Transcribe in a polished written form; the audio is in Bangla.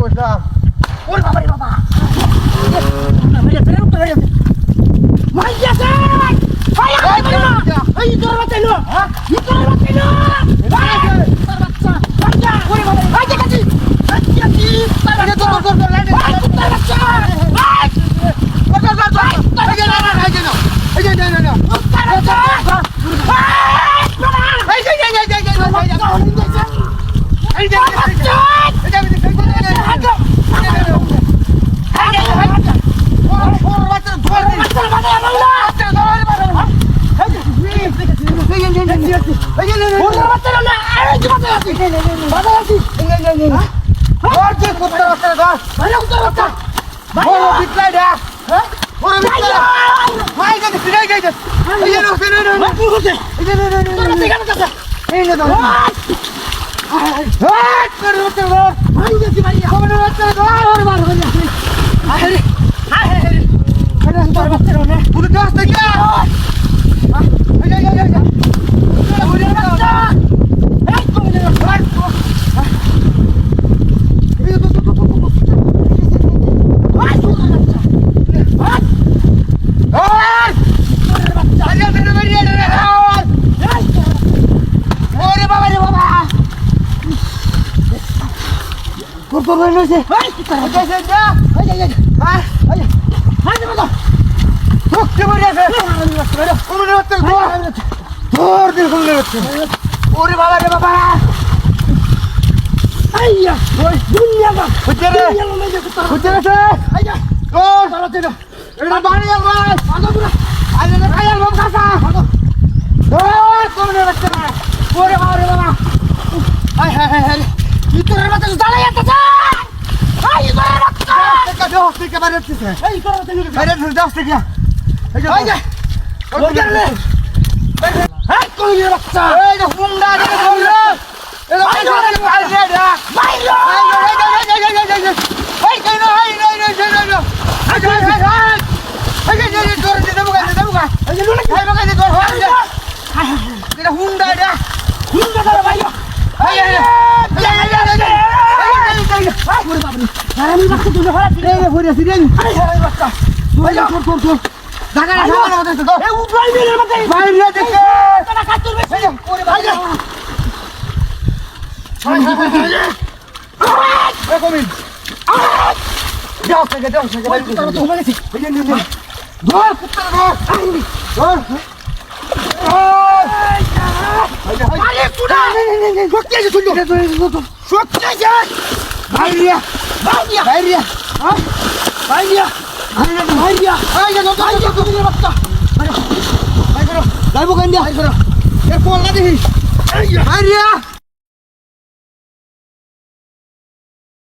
কইলাম ওরে বাবা রে বাবা মাইয়া দে ভাই এই তোর বাচ্চা হ্যাঁ এই তোর বাচ্চা তোর বাচ্চা বাচ্চা ওরে বাবা ভাই দেখাচ্ছি দেখাচ্ছি তারে তো তোর লাইনে তোর বাচ্চা ভাই তোর বাচ্চা এই যে না এই যে না তোর বাচ্চা এই যে ওরে বাবা রে বাবা আইয়া ওই দুনিয়া বা খুঁজে গেছে আইয়া ও তাড়াতে না এটা বাড়ি আমার আগো পুরো আইলে না খাইল বাবা কাকা আগো ও কোনে রাখতে না ওরে বাবা রে বাবা আই হায় হায় হায় কি তোর মাথা দাঁড়াই আছে আই তোর মাথা টাকা দাও থেকে বাইরে আসছে এই তোর মাথা বাইরে দাও থেকে এই যা ওই গেলে এই কোন রাস্তা এই যে হুন্ডা দে বললে এই বাইরে বাইরে দা বাইরে এই কেন এই এই তোর দিতে মুগা এই যে লুনে খাই মুগা তোর হয় এটা হুন্ডা দা বাইরে এই ওরে বাবা আরে আমি বাচ্চা তুই হলা দিলে ভরে ফিরে এই বাচ্চা তোর জায়গা না সামনে মত তো এই উড়াই মিলের মত বাইরে দেখে টাকা কাটুর বেশি ওরে বাইরে এই কমিন যাও থেকে বাইরে তো হয়ে গেছে এই নে ধর কুত্তা ধর আরে কুড়া সত্যি আছে শুনলো সত্যি আছে বাইরে হ্যাঁ বাইরে এই যে নতুন তুমি বাচ্চা বাইরে যাইবো কেন দিয়া এর ফল না দিস বাইরে